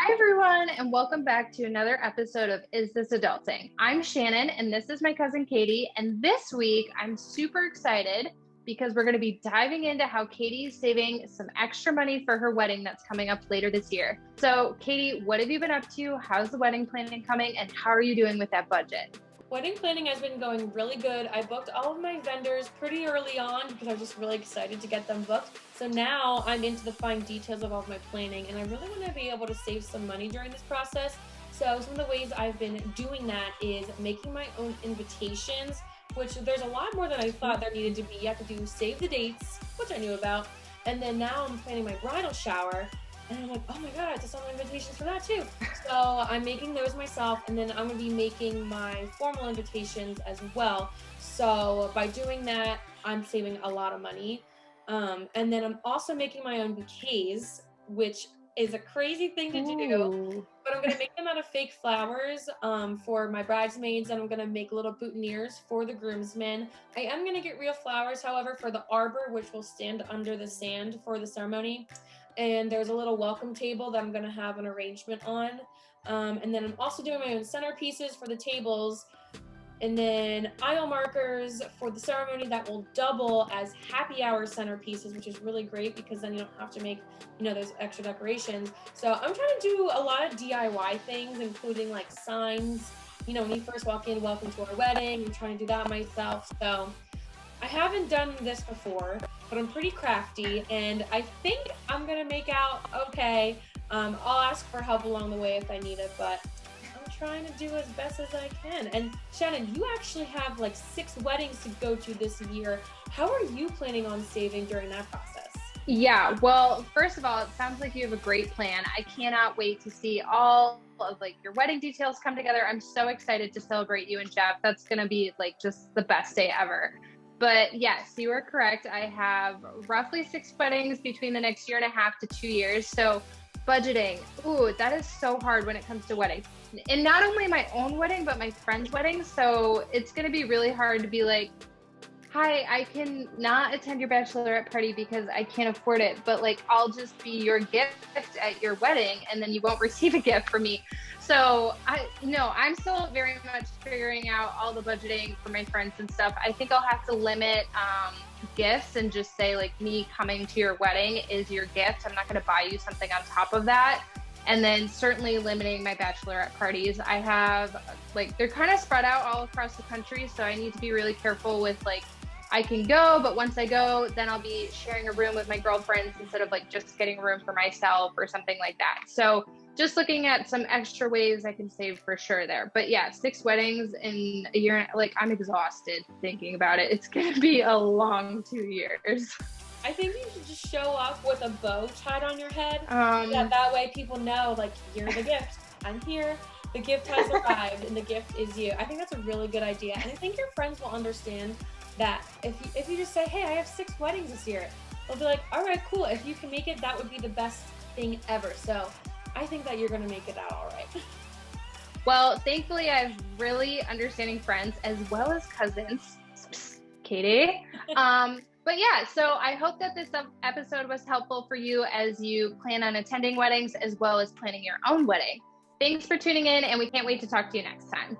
Hi, everyone, and welcome back to another episode of Is This Adulting? I'm Shannon, and this is my cousin Katie. And this week, I'm super excited because we're going to be diving into how Katie's saving some extra money for her wedding that's coming up later this year. So, Katie, what have you been up to? How's the wedding planning coming? And how are you doing with that budget? Wedding planning has been going really good. I booked all of my vendors pretty early on because I was just really excited to get them booked. So now I'm into the fine details of all of my planning, and I really want to be able to save some money during this process. So some of the ways I've been doing that is making my own invitations, which there's a lot more than I thought there needed to be. You have to do save the dates, which I knew about. And then now I'm planning my bridal shower. And I'm like, oh my God, I have to sell my invitations for that too. So I'm making those myself, and then I'm gonna be making my formal invitations as well. So by doing that, I'm saving a lot of money. And then I'm also making my own bouquets, which is a crazy thing to do, Ooh. but I'm gonna make them out of fake flowers for my bridesmaids, and I'm gonna make little boutonnieres for the groomsmen. I am gonna get real flowers, however, for the arbor, which will stand under the sand for the ceremony. And there's a little welcome table that I'm gonna have an arrangement on. And then I'm also doing my own centerpieces for the tables, and then aisle markers for the ceremony that will double as happy hour centerpieces, which is really great because then you don't have to make, those extra decorations. So I'm trying to do a lot of DIY things, including like signs. When you first walk in, welcome to our wedding. I'm trying to do that myself. So I haven't done this before, but I'm pretty crafty, and I think I'm gonna make out okay. I'll ask for help along the way if I need it, but I'm trying to do as best as I can. And Shannon, you actually have like 6 weddings to go to this year. How are you planning on saving during that process? Yeah, well, first of all, it sounds like you have a great plan. I cannot wait to see all of like your wedding details come together. I'm so excited to celebrate you and Jeff. That's going to be like just the best day ever. But yes, you are correct. I have roughly 6 weddings between the next year and a half to 2 years. So budgeting, ooh, that is so hard when it comes to weddings. And not only my own wedding, but my friend's wedding. So it's going to be really hard to be like, hi, I can not attend your bachelorette party because I can't afford it, but like I'll just be your gift at your wedding and then you won't receive a gift from me. So I'm still very much figuring out all the budgeting for my friends and stuff. I think I'll have to limit gifts and just say like me coming to your wedding is your gift. I'm not going to buy you something on top of that. And then certainly limiting my bachelorette parties. I have like, they're kind of spread out all across the country. So I need to be really careful with like, I can go, but once I go, then I'll be sharing a room with my girlfriends instead of like just getting a room for myself or something like that. So just looking at some extra ways I can save for sure there. But yeah, 6 weddings in a year, like I'm exhausted thinking about it. It's going to be a long 2 years. I think you should just show up with a bow tied on your head. That way people know, like, you're the gift. I'm here. The gift has arrived, and the gift is you. I think that's a really good idea. And I think your friends will understand that if you just say, hey, I have 6 weddings this year, they'll be like, all right, cool. If you can make it, that would be the best thing ever. So I think that you're going to make it out all right. Well, thankfully, I have really understanding friends as well as cousins. Katie. But yeah, so I hope that this episode was helpful for you as you plan on attending weddings as well as planning your own wedding. Thanks for tuning in, and we can't wait to talk to you next time.